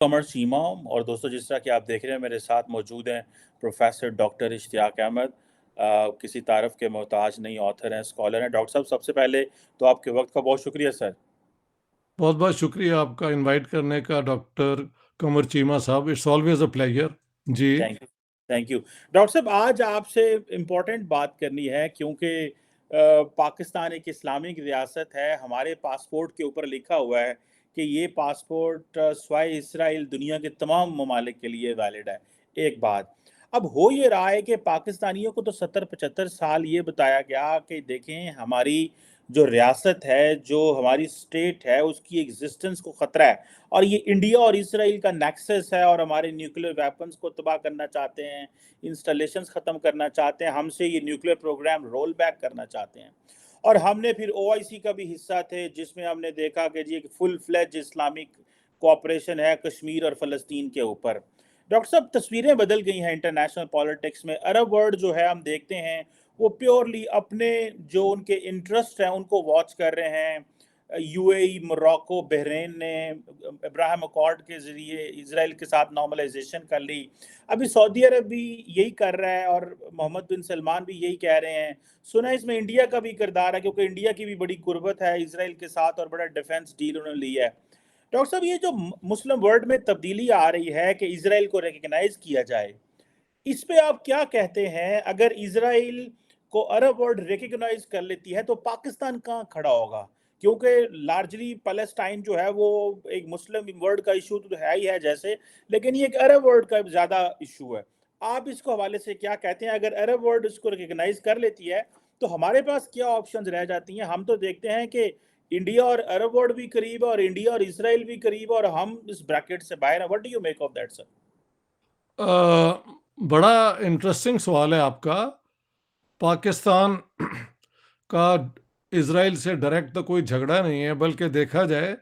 कमर सीमा। और दोस्तों, जिस तरह कि आप देख रहे हैं, मेरे साथ मौजूद हैं प्रोफेसर डॉक्टर इश्तियाक अहमद। किसी तारफ़ के मोहताज नहीं, ऑथर हैं, स्कॉलर हैं। डॉक्टर साहब, सबसे पहले तो आपके वक्त का बहुत शुक्रिया सर। बहुत बहुत शुक्रिया आपका इनवाइट करने का डॉक्टर कमर चीमा साहब। इट्स ऑलवेज अ प्लेजर जी। Thank you. Thank you doctor साहब। आज आपसे इम्पोर्टेंट बात करनी है, क्योंकि पाकिस्तान एक इस्लामिक रियासत है। हमारे पासपोर्ट के ऊपर लिखा हुआ है कि ये पासपोर्ट स्वाय इसराइल दुनिया के तमाम ममालिक के लिए वैलिड है। एक बात, अब हो ये रहा है कि पाकिस्तानियों को तो 70-75 साल ये बताया गया कि देखें, हमारी जो रियासत है, जो हमारी स्टेट है, उसकी एग्जिस्टेंस को ख़तरा है, और ये इंडिया और इसराइल का नेक्सस है, और हमारे न्यूक्लियर वेपन्स को तबाह करना चाहते हैं, इंस्टॉलेशंस ख़त्म करना चाहते हैं, हमसे ये न्यूक्लियर प्रोग्राम रोल बैक करना चाहते हैं। और हमने फिर ओआईसी का भी हिस्सा थे, जिसमें हमने देखा कि जी एक फुल फ्लेज इस्लामिक कोऑपरेशन है कश्मीर और फ़लस्तीन के ऊपर। डॉक्टर साहब, तस्वीरें बदल गई हैं इंटरनेशनल पॉलिटिक्स में। अरब वर्ल्ड जो है, हम देखते हैं वो प्योरली अपने जो उनके इंटरेस्ट हैं उनको वॉच कर रहे हैं। यूएई, मोरक्को, बहरीन ने अब्राहम अकॉर्ड के ज़रिए इज़राइल के साथ नॉर्मलाइजेशन कर ली। अभी सऊदी अरब भी यही कर रहा है, और मोहम्मद बिन सलमान भी यही कह रहे हैं। सुना है इसमें इंडिया का भी किरदार है, क्योंकि इंडिया की भी बड़ी कुर्बत है इज़राइल के साथ, और बड़ा डिफेंस डील उन्होंने लिया है। डॉक्टर साहब, ये जो मुस्लिम वर्ल्ड में तब्दीली आ रही है कि इज़राइल को रिकग्नाइज किया जाए, इस पे आप क्या कहते हैं? अगर इज़राइल को अरब वर्ल्ड रिकग्नाइज कर लेती है, तो पाकिस्तान कहाँ खड़ा होगा? क्योंकि लार्जली पैलेस्टाइन जो है वो एक मुस्लिम वर्ल्ड का इशू तो है ही है जैसे, लेकिन ये एक अरब वर्ल्ड का ज़्यादा इशू है। आप इसको हवाले से क्या कहते हैं? अगर अरब वर्ल्ड इसको रिकग्नाइज कर लेती है, तो हमारे पास क्या ऑप्शंस रह जाती हैं? हम तो देखते हैं कि इंडिया और अरब वर्ल्ड भी करीब है, और इंडिया और इसराइल भी करीब है, और हम इस ब्रैकेट से बाहर हैं। What do you make of that sir? बड़ा इंटरेस्टिंग सवाल है आपका। पाकिस्तान का इसराइल से डायरेक्ट तो कोई झगड़ा नहीं है, बल्कि देखा जाए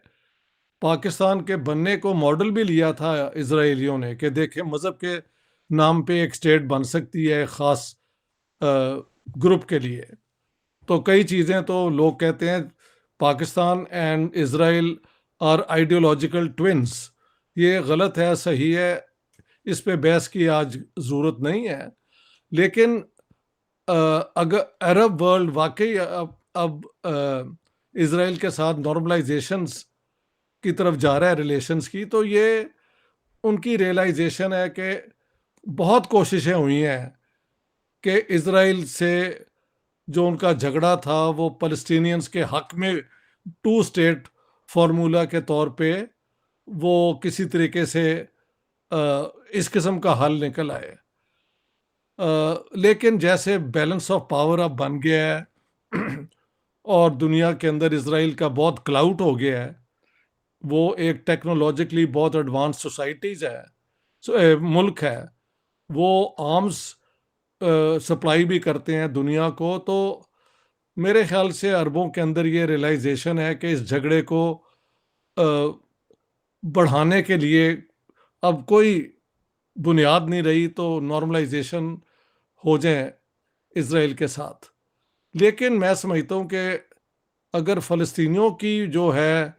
पाकिस्तान के बनने को मॉडल भी लिया था इसराइलियों ने कि देखें मज़हब के नाम पे एक स्टेट बन सकती है ख़ास ग्रुप के लिए। तो कई चीज़ें तो लोग कहते हैं Pakistan and Israel are ideological twins. ये गलत है, सही है, इस पे बहस की आज ज़रूरत नहीं है। लेकिन अगर अरब वर्ल्ड वाकई अब इसराइल के साथ नॉर्मलाइजेशंस की तरफ जा रहा है रिलेशंस की, तो ये उनकी रियलाइजेशन है कि बहुत कोशिशें हुई हैं कि इसराइल से जो उनका झगड़ा था वो फ़लस्तीनियंस के हक में टू स्टेट फार्मूला के तौर पे वो किसी तरीके से इस किस्म का हल निकल आए। लेकिन जैसे बैलेंस ऑफ पावर अब बन गया है और दुनिया के अंदर इसराइल का बहुत क्लाउट हो गया है, वो एक टेक्नोलॉजिकली बहुत एडवांस सोसाइटीज़ है, मुल्क है, वो आर्म्स सप्लाई भी करते हैं दुनिया को। तो मेरे ख्याल से अरबों के अंदर ये रियलाइजेशन है कि इस झगड़े को अ, बढ़ाने के लिए अब कोई बुनियाद नहीं रही, तो नॉर्मलाइजेशन हो जाए इसराइल के साथ। लेकिन मैं समझता हूँ कि अगर फ़लस्तीनियों की जो है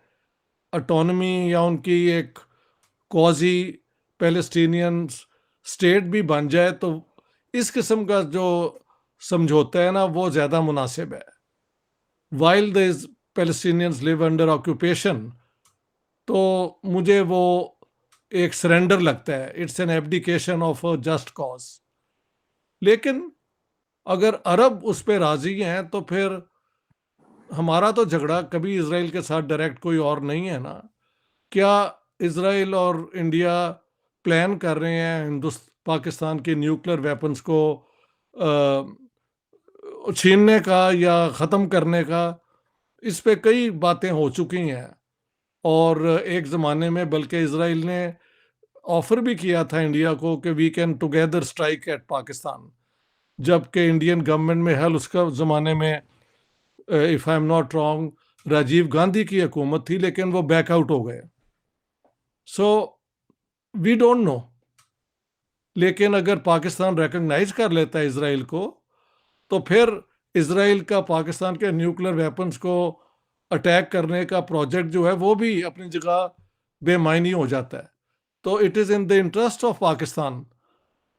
ऑटोनमी या उनकी एक क्वाजी पैलेस्टीनियन स्टेट भी बन जाए, तो इस किस्म का जो समझौता है ना वो ज़्यादा मुनासिब है। While the Palestinians live under occupation, तो मुझे वो एक सरेंडर लगता है, it's an abdication of a just cause. लेकिन अगर अरब उस पर राजी हैं तो फिर हमारा तो झगड़ा कभी इसराइल के साथ डायरेक्ट कोई और नहीं है ना। क्या इसराइल और इंडिया प्लान कर रहे हैं हिंदुस्तान पाकिस्तान के न्यूक्लियर वेपन्स को छीनने का या ख़त्म करने का? इस पे कई बातें हो चुकी हैं, और एक ज़माने में बल्कि इसराइल ने ऑफ़र भी किया था इंडिया को कि we can together strike at Pakistan, जबकि इंडियन गवर्नमेंट में हल उसका ज़माने में if I am not wrong Rajiv Gandhi की हुकूमत थी, लेकिन वो बैकआउट हो गए। So we don't know. लेकिन अगर पाकिस्तान रिकग्नाइज कर लेता है इसराइल को, तो फिर इसराइल का पाकिस्तान के न्यूक्लियर वेपन्स को अटैक करने का प्रोजेक्ट जो है वो भी अपनी जगह बेमायनी हो जाता है। तो it is in the interest of Pakistan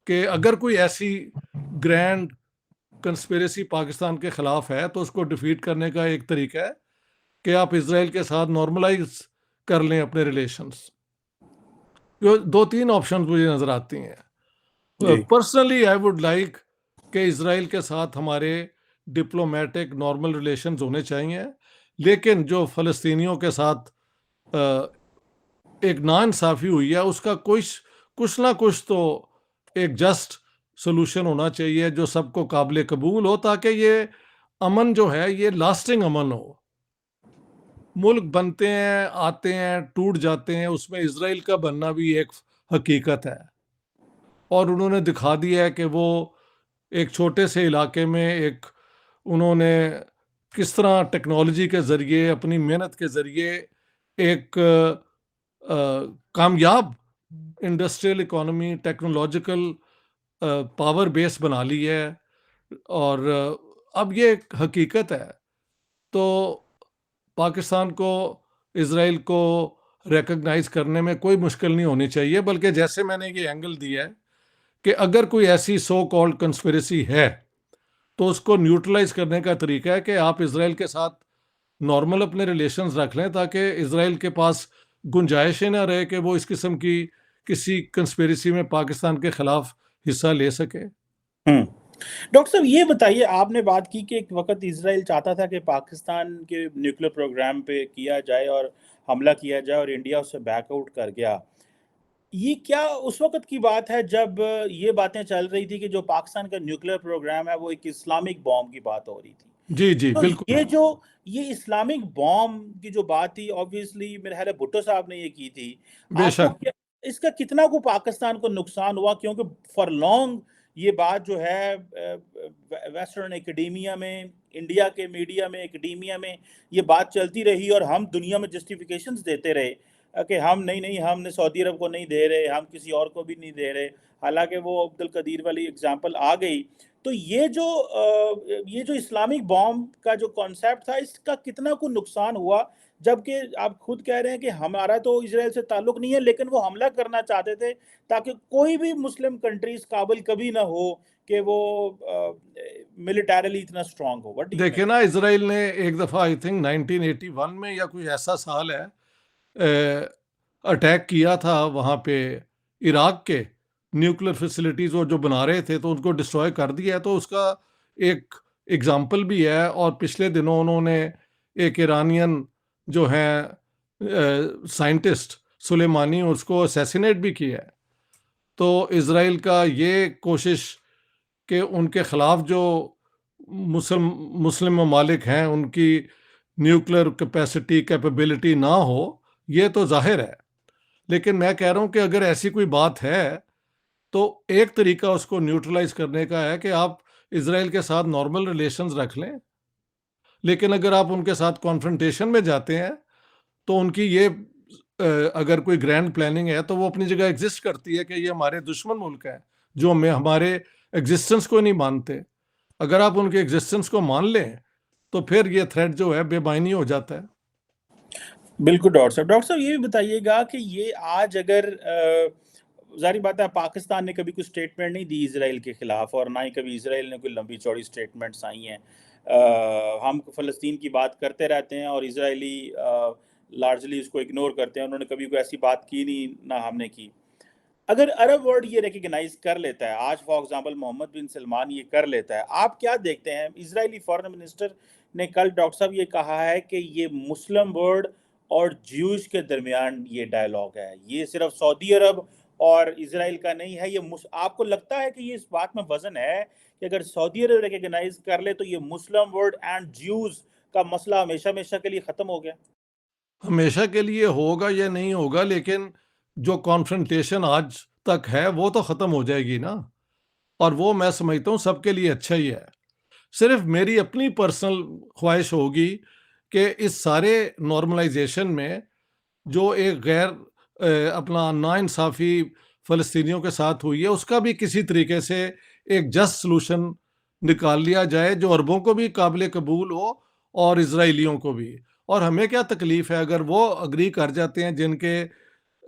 कि अगर कोई ऐसी ग्रैंड कंस्पिरेसी पाकिस्तान के खिलाफ है तो उसको डिफीट करने का एक तरीका है कि आप इसराइल के साथ नॉर्मलाइज कर लें अपने रिलेशंस। जो 2-3 ऑप्शंस मुझे नज़र आती हैं। जी। पर्सनली आई वुड लाइक कि इसराइल के साथ हमारे डिप्लोमेटिक नॉर्मल रिलेशंस होने चाहिए, लेकिन जो फ़लस्तीनियों के साथ अ, एक नाइंसाफ़ी हुई है उसका कुछ ना कुछ तो एक जस्ट सॉल्यूशन होना चाहिए जो सबको काबिल कबूल हो, ताकि ये अमन जो है ये लास्टिंग अमन हो। मुल्क बनते हैं, आते हैं, टूट जाते हैं, उसमें इसराइल का बनना भी एक हकीकत है। और उन्होंने दिखा दिया है कि वो एक छोटे से इलाके में उन्होंने किस तरह टेक्नोलॉजी के ज़रिए, अपनी मेहनत के ज़रिए एक कामयाब industrial economy, technological power base बना ली है। और अब ये एक हकीकत है। तो पाकिस्तान को इसराइल को रिकॉग्नाइज करने में कोई मुश्किल नहीं होनी चाहिए, बल्कि जैसे मैंने ये एंगल दिया है कि अगर कोई ऐसी सो कॉल्ड कंस्पिरेसी है तो उसको न्यूट्रलाइज करने का तरीका है कि आप इसराइल के साथ नॉर्मल अपने रिलेशंस रख लें, ताकि इसराइल के पास गुंजाइश ही ना रहे कि वो इस किस्म की किसी कंस्पिरेसी में पाकिस्तान के खिलाफ हिस्सा ले सके। हुँ। डॉक्टर साहब ये बताइए, आपने बात की कि एक वक़्त इज़राइल चाहता था कि पाकिस्तान के न्यूक्लियर प्रोग्राम पे किया जाए और हमला किया जाए और इंडिया उससे बैकआउट कर गया। ये क्या उस वक़्त की बात है जब ये बातें चल रही थी कि जो पाकिस्तान का न्यूक्लियर प्रोग्राम है वो एक इस्लामिक बॉम्ब की बात हो रही थी। जी, जी, तो बिल्कुल। ये इस्लामिक बॉम्ब की जो बात थी, ऑब्वियसली मेरे ख्याल है भुट्टो साहब ने ये की थी। आपको बेशक। क्या इसका कितना को पाकिस्तान को नुकसान हुआ? क्योंकि फॉर लॉन्ग ये बात जो है वेस्टर्न एकेडेमिया में, इंडिया के मीडिया में, एकेडेमिया में ये बात चलती रही और हम दुनिया में जस्टिफिकेशंस देते रहे कि हम नहीं, हमने सऊदी अरब को नहीं दे रहे, हम किसी और को भी नहीं दे रहे। हालाँकि वो अब्दुल कदीर वाली एग्ज़ाम्पल आ गई। तो ये जो इस्लामिक बॉम्ब का जो कॉन्सेप्ट था, इसका कितना को नुकसान हुआ? जबकि आप खुद कह रहे हैं कि हमारा तो इज़राइल से ताल्लुक नहीं है, लेकिन वो हमला करना चाहते थे ताकि कोई भी मुस्लिम कंट्री इस काबिल कभी ना हो कि वो मिलिटरीली इतना स्ट्रॉन्ग हो। व्हाट डू यू देखिए थिंक? ना, इसराइल ने एक दफ़ा आई थिंक 1981 में या कोई ऐसा साल है, अटैक किया था वहाँ पे इराक के न्यूक्लियर फैसिलिटीज़ वो जो बना रहे थे, तो उनको डिस्ट्रॉय कर दिया है। तो उसका एक एग्ज़ाम्पल भी है। और पिछले दिनों उन्होंने एक ईरानियन जो हैं साइंटिस्ट सुलेमानी, उसको असैसिनेट भी किया है। तो इज़राइल का ये कोशिश कि उनके ख़िलाफ़ जो मुस्लिम मुस्लिम ममालिक हैं उनकी न्यूक्लियर कैपेसिटी कैपेबिलिटी ना हो, ये तो ज़ाहिर है। लेकिन मैं कह रहा हूँ कि अगर ऐसी कोई बात है तो एक तरीका उसको न्यूट्रलाइज़ करने का है कि आप इज़राइल के साथ नॉर्मल रिलेशंस रख लें। लेकिन अगर आप उनके साथ कॉन्फ्रंटेशन में जाते हैं तो उनकी ये अगर कोई ग्रैंड प्लानिंग है तो वो अपनी जगह एग्जिस्ट करती है कि ये हमारे दुश्मन मुल्क हैं जो हमें हमारे एग्जिस्टेंस को नहीं मानते। अगर आप उनके एग्जिस्टेंस को मान लें तो फिर ये थ्रेट जो है बेमायनी हो जाता है। बिल्कुल डॉक्टर साहब। डॉक्टर साहब ये भी बताइएगा कि ये आज अगर ज़ाहिर बात है पाकिस्तान ने कभी कोई स्टेटमेंट नहीं दी इज़राइल के खिलाफ और ना ही कभी इज़राइल ने कोई लंबी चौड़ी स्टेटमेंट्स आई हैं। हम फ़लस्तीन की बात करते रहते हैं और इज़राइली लार्जली उसको इग्नोर करते हैं। उन्होंने कभी कोई ऐसी बात की नहीं, ना हमने की। अगर अरब वर्ल्ड ये रिकॉग्नाइज़ कर लेता है, आज फॉर एग्ज़ाम्पल मोहम्मद बिन सलमान ये कर लेता है, आप क्या देखते हैं? इज़राइली फ़ॉरेन मिनिस्टर ने कल डॉक्टर साहब ये कहा है कि ये मुस्लिम वर्ल्ड और ज्यूज़ के दरमियान ये डायलॉग है। ये सिर्फ़ सऊदी अरब और इज़राइल का नहीं है, ये मुस आपको लगता है कि ये इस बात में वज़न है कि अगर सऊदी अरब रिकॉग्नाइज़ कर ले तो ये मुस्लिम वर्ल्ड एंड ज्यूज़ का मसला हमेशा-हमेशा के लिए ख़त्म हो गया? हमेशा के लिए होगा या नहीं होगा, लेकिन जो कॉन्फ्रंटेशन आज तक है वो तो ख़त्म हो जाएगी ना। और वो मैं समझता हूँ सबके लिए अच्छा ही है। सिर्फ मेरी अपनी पर्सनल ख्वाहिश होगी कि इस सारे नॉर्मलाइजेशन में जो एक गैर अपना नाइंसाफ़ी फ़लस्तीनियों के साथ हुई है, उसका भी किसी तरीके से एक जस्ट सॉल्यूशन निकाल लिया जाए जो अरबों को भी काबिल कबूल हो और इज़राइलियों को भी। और हमें क्या तकलीफ़ है अगर वो एग्री कर जाते हैं, जिनके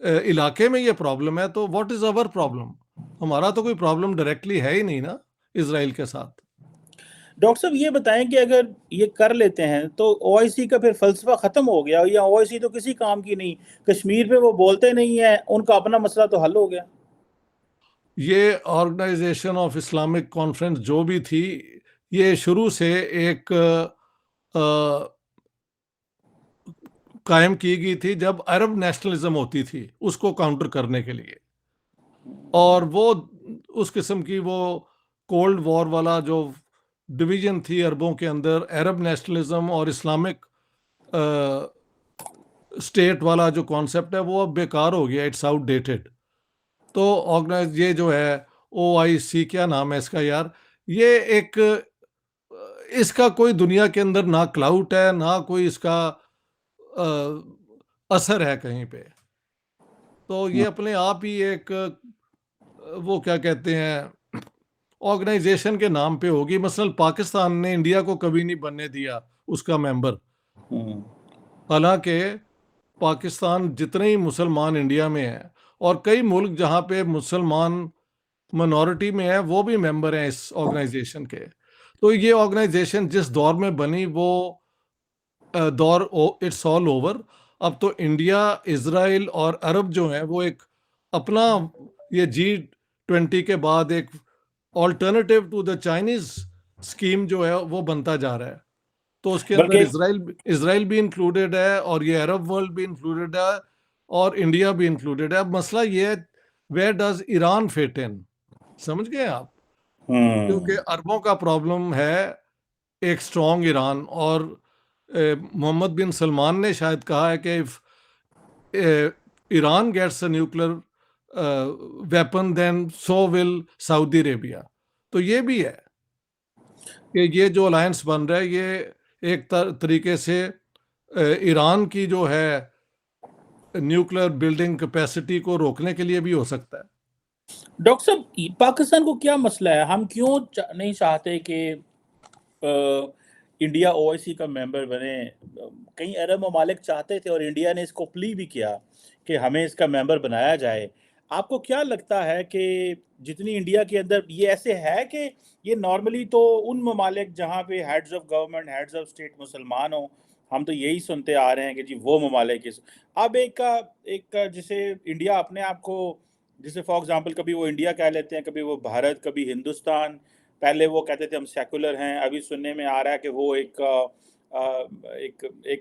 इलाके में ये प्रॉब्लम है, तो व्हाट इज अवर प्रॉब्लम? हमारा तो कोई प्रॉब्लम डायरेक्टली है ही नहीं ना इजराइल के साथ। डॉक्टर साहब ये बताएं कि अगर ये कर लेते हैं तो ओआईसी का फिर फलसफा खत्म हो गया, या ओआईसी तो किसी काम की नहीं, कश्मीर पे वो बोलते नहीं है, उनका अपना मसला तो हल हो गया। ये ऑर्गेनाइजेशन ऑफ इस्लामिक कॉन्फ्रेंस जो भी थी, ये शुरू से एक कायम की गई थी जब अरब नेशनलिज्म होती थी, उसको काउंटर करने के लिए। और वो उस किस्म की वो कोल्ड वॉर वाला जो डिवीजन थी अरबों के अंदर, अरब नेशनलिज्म और इस्लामिक स्टेट वाला जो कॉन्सेप्ट है, वो अब बेकार हो गया, इट्स आउटडेटेड। तो ऑर्गेनाइज ये जो है OIC, क्या नाम है इसका यार, ये एक इसका कोई दुनिया के अंदर ना क्लाउट है, ना कोई इसका असर है कहीं पे। तो ये अपने आप ही एक वो क्या कहते हैं, ऑर्गेनाइजेशन के नाम पे होगी। मसलन पाकिस्तान ने इंडिया को कभी नहीं बनने दिया उसका मेंबर, हम्म। हालांकि पाकिस्तान जितने ही मुसलमान इंडिया में हैं, और कई मुल्क जहाँ पे मुसलमान मिनॉरिटी में है, वो भी मेंबर हैं इस ऑर्गेनाइजेशन के। तो ये ऑर्गेनाइजेशन जिस दौर में बनी, वो दौर इट्स ऑल ओवर। अब तो इंडिया, इजराइल और अरब जो हैं, वो एक अपना, ये G20 के बाद एक alternative to the Chinese scheme जो है वो बनता जा रहा है। तो उसके अंदर बल्कि इजराइल भी इंक्लूडेड है, और ये अरब वर्ल्ड भी इंक्लूडेड है, और इंडिया भी इंक्लूडेड है। अब मसला ये है, where does Iran fit in? समझ गए आप? क्योंकि अरबों का प्रॉब्लम है एक स्ट्रॉन्ग ईरान, और मोहम्मद बिन सलमान ने शायद कहा है कि if Iran gets a nuclear weapon then so will Saudi Arabia. तो ये भी है कि ये जो अलायंस बन रहा है, ये एक तरीके से ईरान की जो है न्यूक्लियर बिल्डिंग कैपेसिटी को रोकने के लिए भी हो सकता है। डॉक्टर साहब पाकिस्तान को क्या मसला है, हम क्यों नहीं चाहते कि इंडिया ओआईसी का मेंबर बने? कई अरब ममालिक चाहते थे और इंडिया ने इसको प्ली भी किया कि हमें इसका मेंबर बनाया जाए। आपको क्या लगता है कि जितनी इंडिया के अंदर ये ऐसे है कि ये नॉर्मली तो उन ममालिक जहाँ पे heads of government, heads of state मुसलमान हो, हम तो यही सुनते आ रहे हैं कि जी वो ममालिक इस, अब जिसे इंडिया अपने आप को, जैसे फॉर एग्जांपल कभी वो इंडिया कह लेते हैं, कभी वो भारत, कभी हिंदुस्तान, पहले वो कहते थे हम सेकुलर हैं, अभी सुनने में आ रहा है कि वो एक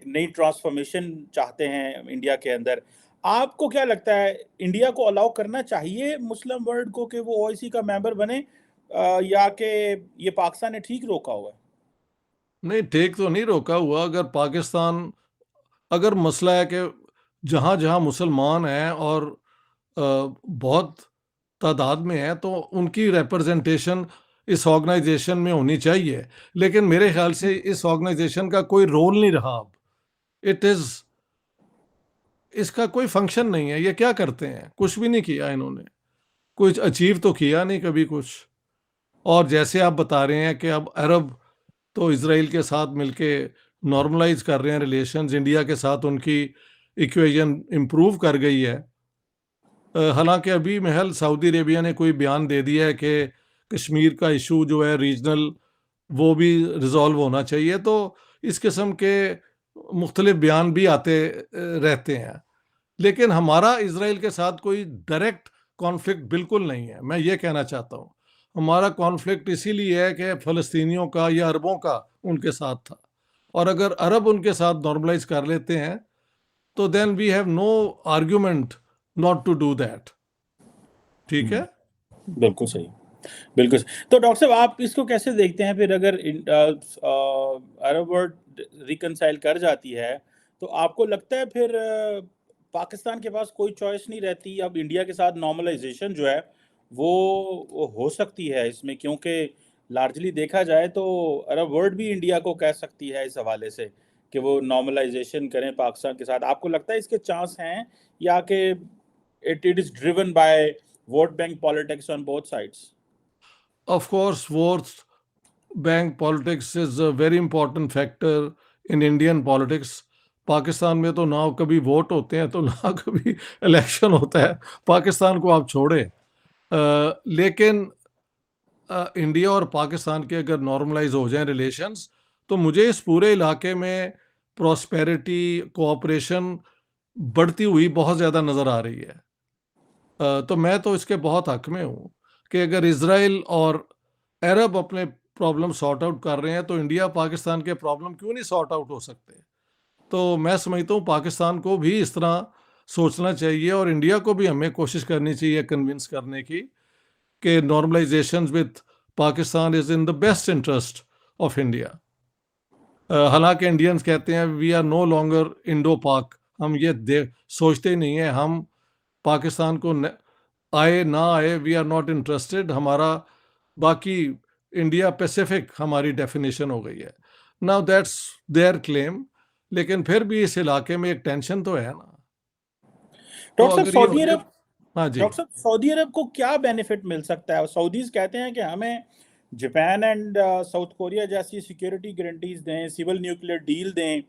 नई ट्रांसफॉर्मेशन चाहते हैं इंडिया के अंदर। आपको क्या लगता है, इंडिया को अलाउ करना चाहिए मुस्लिम वर्ल्ड को कि वो ओआईसी का मेंबर बने, या कि ये पाकिस्तान ने ठीक रोका हुआ है? नहीं, ठीक तो नहीं रोका हुआ। अगर पाकिस्तान, अगर मसला है कि जहाँ जहाँ मुसलमान हैं और बहुत तादाद में है, तो उनकी रिप्रेजेंटेशन इस ऑर्गेनाइजेशन में होनी चाहिए। लेकिन मेरे ख्याल से इस ऑर्गेनाइजेशन का कोई रोल नहीं रहा अब। इट इज, इसका कोई फंक्शन नहीं है। ये क्या करते हैं? कुछ भी नहीं किया इन्होंने, कुछ अचीव तो किया नहीं कभी कुछ। और जैसे आप बता रहे हैं कि अब अरब तो इसराइल के साथ मिलके नॉर्मलाइज कर रहे हैं रिलेशंस, इंडिया के साथ उनकी इक्वेशन इम्प्रूव कर गई है। हालांकि अभी महल सऊदी अरेबिया ने कोई बयान दे दिया है कि कश्मीर का इशू जो है रीजनल, वो भी रिजॉल्व होना चाहिए। तो इस किस्म के मुख्तलिफ बयान भी आते रहते हैं। लेकिन हमारा इसराइल के साथ कोई डायरेक्ट कॉन्फ्लिक्ट बिल्कुल नहीं है, मैं ये कहना चाहता हूँ। हमारा कॉन्फ्लिक्ट इसीलिए है कि फ़लस्तीनियों का या अरबों का उनके साथ था। और अगर अरब उनके साथ नॉर्मलाइज कर लेते हैं, तो then we have no argument not to do that. ठीक है। बिल्कुल सही, बिल्कुल सही। तो डॉक्टर साहब आप इसको कैसे देखते हैं फिर, अगर अरब वर्ल्ड रिकनसाइल कर जाती है, तो आपको लगता है फिर पाकिस्तान के पास कोई चॉइस नहीं रहती, अब इंडिया के साथ नॉर्मलाइजेशन जो है वो हो सकती है इसमें, क्योंकि लार्जली देखा जाए तो अरब वर्ल्ड भी इंडिया को कह सकती है इस हवाले से कि वो नॉर्मलाइजेशन करें पाकिस्तान के साथ। आपको लगता है इसके चांस हैं, या कि it is driven by vote bank politics on both sides? Of course, vote bank politics is a very important factor in Indian politics, Pakistan में तो ना कभी वोट होते हैं तो ना कभी इलेक्शन होता है, पाकिस्तान को आप छोड़े। लेकिन इंडिया और पाकिस्तान के अगर नॉर्मलाइज हो जाएं रिलेशंस, तो मुझे इस पूरे इलाके में प्रॉस्पेरिटी, कोऑपरेशन बढ़ती हुई बहुत ज़्यादा नज़र आ रही है। तो मैं तो इसके बहुत हक में हूँ कि अगर इसराइल और अरब अपने प्रॉब्लम सॉर्ट आउट कर रहे हैं, तो इंडिया पाकिस्तान के प्रॉब्लम क्यों नहीं सॉर्ट आउट हो सकते। तो मैं समझता हूँ पाकिस्तान को भी इस तरह सोचना चाहिए, और इंडिया को भी हमें कोशिश करनी चाहिए कन्विंस करने की कि normalization with Pakistan is in the best interest of India. हालांकि इंडियंस कहते हैं we are no longer Indo Pak, हम ये सोचते ही नहीं है, हम पाकिस्तान को आए ना आए वी आर नॉट इंटरेस्टेड, हमारा बाकी इंडिया पैसिफिक हमारी डेफिनेशन हो गई है। नाउ दैट्स देयर क्लेम, लेकिन फिर भी इस इलाके में एक टेंशन तो है ना। तो डॉक्टर साहब, अगर ये सऊदी अरब हाँ जी। डॉक्टर साहब, सऊदी अरब को क्या बेनिफिट मिल सकता है? सऊदीज कहते हैं कि हमें जापान एंड साउथ कोरिया जैसी सिक्योरिटी गारंटीज दें, सिविल न्यूक्लियर डील दें।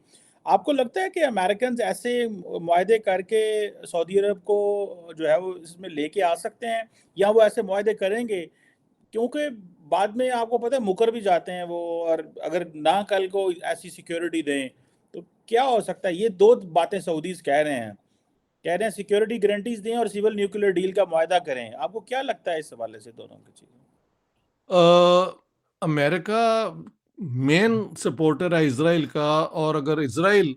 आपको लगता है कि अमेरिकन ऐसे मुआहदे करके सऊदी अरब को जो है वो इसमें लेके आ सकते हैं, या वो ऐसे मुआहदे करेंगे? क्योंकि बाद में आपको पता है मुकर भी जाते हैं वो, और अगर ना कल को ऐसी सिक्योरिटी दें तो क्या हो सकता है? ये दो बातें सऊदीज कह रहे हैं सिक्योरिटी गारंटीज दें और सिविल न्यूक्लियर डील का मुआहदा करें। आपको क्या लगता है इस हवाले से दोनों की चीजें? अमेरिका मेन सपोर्टर है इसराइल का, और अगर इसराइल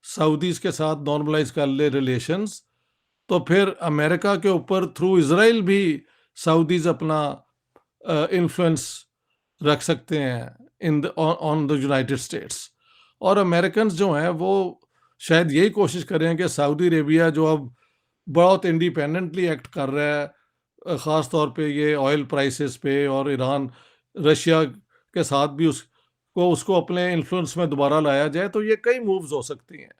सऊदीज के साथ नॉर्मलाइज कर ले रिलेशंस, तो फिर अमेरिका के ऊपर थ्रू इसराइल भी सऊदीज अपना इन्फ्लुएंस रख सकते हैं in the on the United states. और अमेरिकन जो हैं वो शायद यही कोशिश कर रहे हैं कि सऊदी अरेबिया जो अब बहुत इंडिपेंडेंटली एक्ट कर रहा है, ख़ास तौर पे ये ऑयल प्राइसेस पे, और ईरान रशिया के साथ भी उसको अपने इन्फ्लुएंस में दोबारा लाया जाए, तो ये कई मूव्स हो सकती हैं।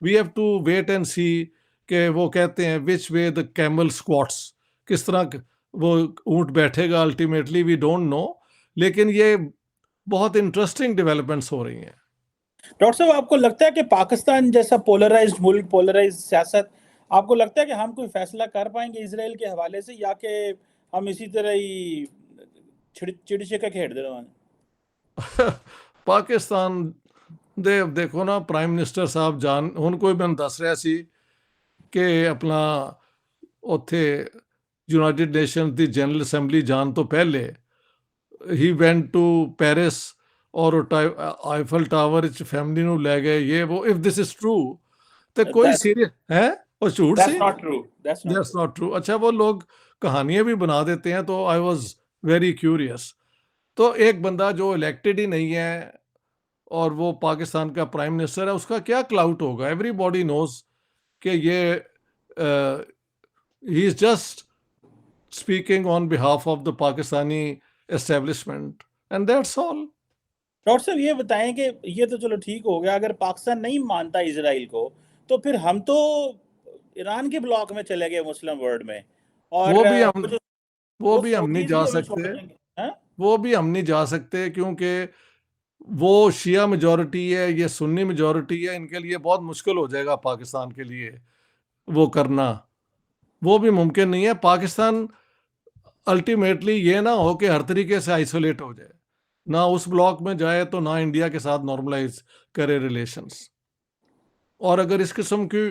We have to wait and see कि वो कहते हैं which way the camel squats, किस तरह वो ऊंट बैठेगा अल्टीमेटली, वी डोंट नो। लेकिन ये बहुत इंटरेस्टिंग डेवलपमेंट्स हो रही हैं। डॉक्टर साहब, आपको लगता है कि पाकिस्तान जैसा पोलराइज्ड मुल्क, पोलराइज्ड सियासत, आपको लगता है कि हम कोई फैसला कर पाएंगे इसराइल के हवाले से, या कि हम इसी तरह ही चिड़ी छिक्का खेड़ दे रहे हैं? पाकिस्तान देखो ना, प्राइम मिनिस्टर साहब जान ਹੁਣ ਕੋਈ ਮੈਨੂੰ ਦੱਸ ਰਿਹਾ ਸੀ ਕਿ ਆਪਣਾ ਉੱਥੇ ਯੂਨਾਈਟਿਡ ਨੇਸ਼ਨਸ ਦੀ ਜਨਰਲ ਅਸੈਂਬਲੀ ਜਾਣ ਤੋਂ ਪਹਿਲੇ ਹੀ ਵੈਂਟ ਟੂ ਪੈਰਿਸ, और आईफल टावर फैमिली ਨੂੰ ਲੈ ਗਏ, ये वो। इफ दिस इज ट्रू तो कोई सीरियस है, और झूठ सी, That's not true. That's not that's true. Not true. अच्छा, वो लोग कहानियां भी बना देते हैं, तो आई वाज वेरी क्यूरियस। तो एक बंदा जो इलेक्टेड ही नहीं है और वो पाकिस्तान का प्राइम मिनिस्टर है, उसका क्या क्लाउट होगा? एवरीबॉडी नोज कि ये he is just speaking on behalf of the Pakistani establishment, and that's all. Doctor साहब, ये बताएं कि ये तो चलो ठीक हो गया, अगर पाकिस्तान नहीं मानता इसराइल को, तो फिर हम तो ईरान के ब्लॉक में चले गए मुस्लिम वर्ल्ड में, और वो भी हम जो वो वो भी हम नहीं सऊदीज जा भी हमें छोड़ सकते, देंगे। हाँ? वो भी हम नहीं जा सकते, क्योंकि वो शिया मेजॉरिटी है, ये सुन्नी मेजॉरिटी है, इनके लिए बहुत मुश्किल हो जाएगा पाकिस्तान के लिए वो करना। वो भी मुमकिन नहीं है। पाकिस्तान अल्टीमेटली ये ना हो कि हर तरीके से आइसोलेट हो जाए, ना उस ब्लॉक में जाए तो ना इंडिया के साथ नॉर्मलाइज करे रिलेशंस। और अगर इस किस्म की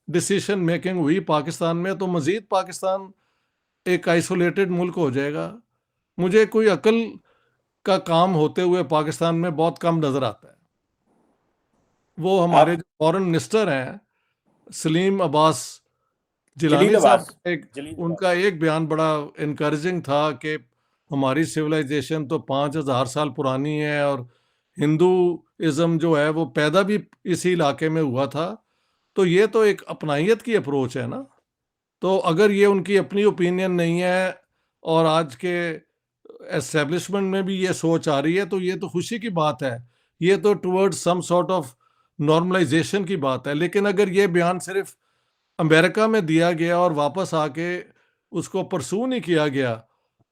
डिसीजन मेकिंग हुई पाकिस्तान में, तो मजीद पाकिस्तान एक आइसोलेटेड मुल्क हो जाएगा। मुझे कोई अकल का काम होते हुए पाकिस्तान में बहुत कम नजर आता है। वो हमारे आप जो फॉरेन मिनिस्टर हैं, सलीम अब्बास जिलानी जलील साहब अब्बास का एक जलील उनका अब्बास एक बयान बड़ा इनकरेजिंग था कि हमारी सिविलाइजेशन तो 5,000 साल पुरानी है, और हिंदूइज्म जो है वो पैदा भी इसी इलाके में हुआ था। तो ये तो एक अपनाइयत की अप्रोच है ना। तो अगर ये उनकी अपनी ओपिनियन नहीं है, और आज के एस्टेब्लिशमेंट में भी ये सोच आ रही है, तो ये तो खुशी की बात है। ये तो towards some sort of normalization की बात है। लेकिन अगर ये बयान सिर्फ अमेरिका में दिया गया और वापस आके उसको परसू नहीं किया गया,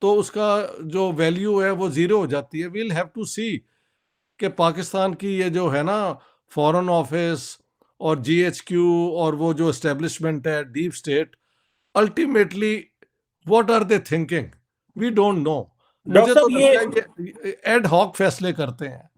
तो उसका जो वैल्यू है वो ज़ीरो हो जाती है। वील हैव टू सी कि पाकिस्तान की ये जो है ना फॉरेन ऑफिस और जीएचक्यू और वो जो एस्टेब्लिशमेंट है deep state, ultimately what are they thinking, we don't know. Doctor मुझे तो साहब लगता है ये एड हॉक फैसले करते हैं।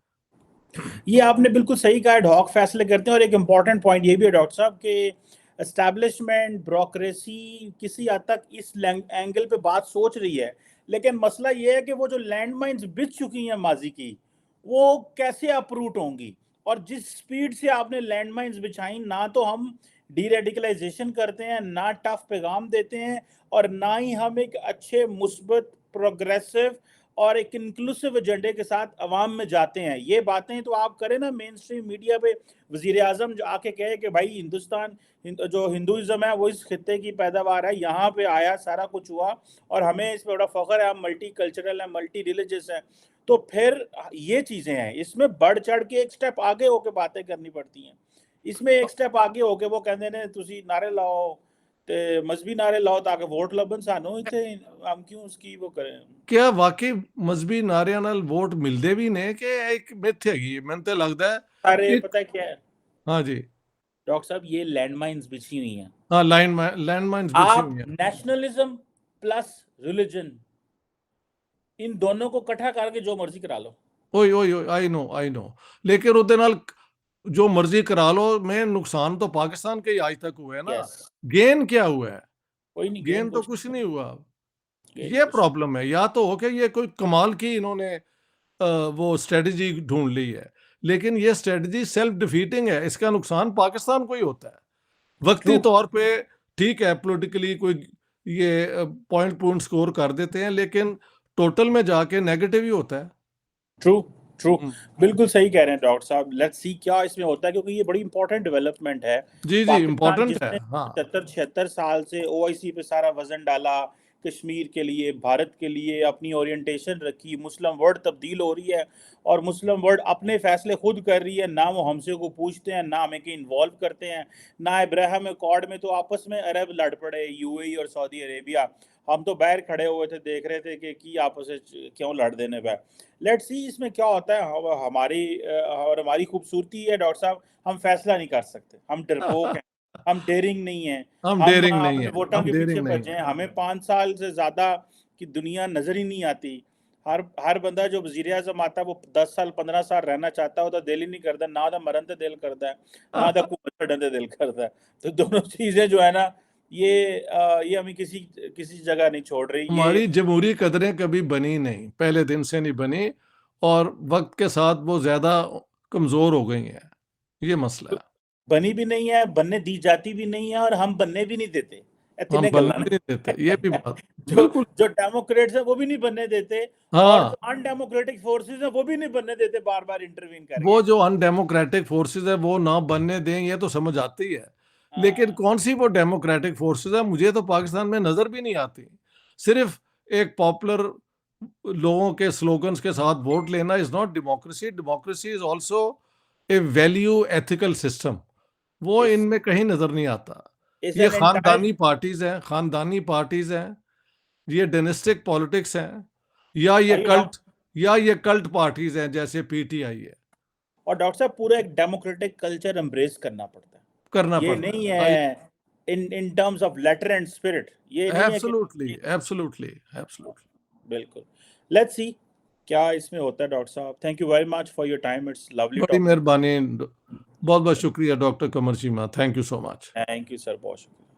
ये आपने बिल्कुल सही कहा, एडहॉक फैसले करते हैं। और एक इम्पॉर्टेंट पॉइंट ये भी है डॉक्टर साहब कि एस्टैब्लिशमेंट ब्यूरोक्रेसी किसी हद तक इस एंगल पे बात सोच रही है, लेकिन मसला ये है कि वो जो लैंड माइन्स बिछ चुकी हैं माजी की, वो कैसे अप्रूट होंगी। और जिस स्पीड से आपने लैंड माइन्स बिछाई, ना तो हम डीरेडिकलाइजेशन करते हैं, ना टफ पैगाम देते हैं, और ना ही हम एक अच्छे मुस्बत प्रोग्रेसिव और एक इंक्लूसिव एजेंडे के साथ अवाम में जाते हैं। ये बातें तो आप करें ना मेन स्ट्रीम मीडिया पे, वजीर आजम जो आके कहे कि भाई हिंदुस्तान जो हिंदुइज्म है वो इस खित्ते की पैदावार है, यहाँ पे आया, सारा कुछ हुआ, और हमें इस पर बड़ा फख्र है, हम मल्टी कल्चरल है, मल्टी रिलीजियस है। तो फिर ये चीजें हैं, इसमें बढ़ चढ़ के एक स्टेप आगे होके बातें करनी पड़ती हैं। इसमें एक स्टेप आगे होके वो कहते ने तुसी नारे लाओ, ते मजहबी नारे लाओ ताकि वोट लबन सानू, इत्थे हम क्यों उसकी वो करें। क्या वाकई मजहबी नारियां नाल वोट मिलते भी ने कि एक मिथ हैगी? मैंने तो लगता है अरे एक। पता है क्या है हाँ जी। डॉक्टर साहब, ये लैंडमाइंस बिछी हुई हैं। हाँ, लैंड माइन्स बिछी आप हुई हैं। नेशनलिज्म प्लस रिलीजन, इन दोनों को इकट्ठा करके जो मर्जी करा लो। ओए ओए ओए, आई नो, लेकिन ਉਹਦੇ ਨਾਲ जो मर्जी करा लो, में नुकसान तो पाकिस्तान के ही आज तक हुए हैं ना। यस, गेन क्या हुआ है? कोई नहीं, गेन गेन तो कुछ कुछ नहीं, नहीं हुआ। गेन ये कुछ नहीं। प्रॉब्लम है। या तो हो कि ये कोई कमाल की इन्होंने वो स्ट्रेटजी ढूंढ ली है, लेकिन ये स्ट्रेटजी सेल्फ डिफीटिंग है। इसका नुकसान पाकिस्तान को ही होता है। ट्रू, वक्ती तौर पे ठीक है, पॉलिटिकली कोई ये पॉइंट स्कोर कर देते हैं, लेकिन टोटल में जाके नेगेटिव ही होता है। True, true. हम्म। बिल्कुल सही कह रहे हैं डॉक्टर साहब। लेट्स सी क्या इसमें होता है, क्योंकि ये बड़ी इंपॉर्टेंट डेवलपमेंट है। जी जी, पाकिस्तान इम्पोर्टेंट है। जिसने हाँ 75-76 साल से ओआईसी पे सारा वजन डाला, कश्मीर के लिए, भारत के लिए अपनी ओरिएंटेशन रखी, मुस्लिम वर्ल्ड तब्दील हो रही है, और मुस्लिम वर्ल्ड अपने फैसले खुद कर रही है, ना वो हमसे को पूछते हैं, ना हमें कहीं इन्वॉल्व करते हैं। ना इब्राहिम अकॉर्ड में तो आपस में अरब लड़ पड़े, यूएई और सऊदी अरेबिया। हम तो बाहर खड़े हुए थे, देख रहे थे कि आपस में क्यों लड़ देने पे। लेट्स सी इसमें क्या होता है। और हमारी खूबसूरती है डॉक्टर साहब, हम फैसला नहीं कर सकते, हम डरपोक हैं, हम डेयरिंग नहीं है। हम हम डेयरिंग नहीं अपने है, वोटों हम के पीछे डेयरिंग नहीं भजे है। हैं, हमें 5 साल से ज्यादा की दुनिया नजर ही नहीं आती। हर बंदा जो वजीर आजम आता है वो 10 साल 15 साल रहना चाहता है, तो दिल ही नहीं करता, ना तो मरन ते दिल करता है, ना तो हुकूमत छड्डन ते दिल करता है। तो दोनों चीजें जो है ना, ये हमें किसी किसी जगह नहीं छोड़ रही ये। हमारी जमहूरी कदरें कभी बनी नहीं, पहले दिन से नहीं बनी, और वक्त के साथ वो ज्यादा कमजोर हो गई हैं। ये मसला है। बनी भी नहीं है, बनने दी जाती भी नहीं है, और हम बनने भी नहीं देते। ये हम तिन्ने बनने गल्लां भी नहीं देते, ये भी ने। बात। जो बिल्कुल। जो डेमोक्रेट्स है वो भी नहीं बनने देते, और हाँ, जो अनडेमोक्रेटिक फोर्सेस है वो भी नहीं बनने देते, बार बार इंटरवीन वो करके। जो अनडेमोक्रेटिक फोर्सेस है वो ना बनने दें, ये तो समझ आती है। लेकिन हाँ, कौन सी वो डेमोक्रेटिक फोर्सेस है? मुझे तो पाकिस्तान में नजर भी नहीं आती। सिर्फ एक पॉपुलर लोगों के स्लोगन्स के साथ वोट लेना is not democracy. Democracy is also a value ethical system. वो इस इनमें कहीं नजर नहीं आता। इज ये एन एंटायर। खानदानी पार्टीज हैं, ये डायनेस्टिक पॉलिटिक्स हैं, या ये और ये कल्ट, या ये कल्ट पार्टीज हैं जैसे पीटीआई है। और डॉक्टर साहब, पूरा एक डेमोक्रेटिक कल्चर एम्ब्रेस करना पड़ता है। करना ये पड़ता नहीं है। है in in terms of letter and spirit, ये नहीं है कि एब्सोल्युटली, एब्सोल्युटली, एब्सोल्युटली। बिल्कुल। लेट्स सी क्या इसमें होता है डॉक्टर साहब। Thank you very much for your time, it's lovely बड़ी टॉकिंग। मेहरबानी। बहुत बहुत शुक्रिया doctor Kamar Cheema. Thank you so much. Thank you sir, बहुत शुक्रिया।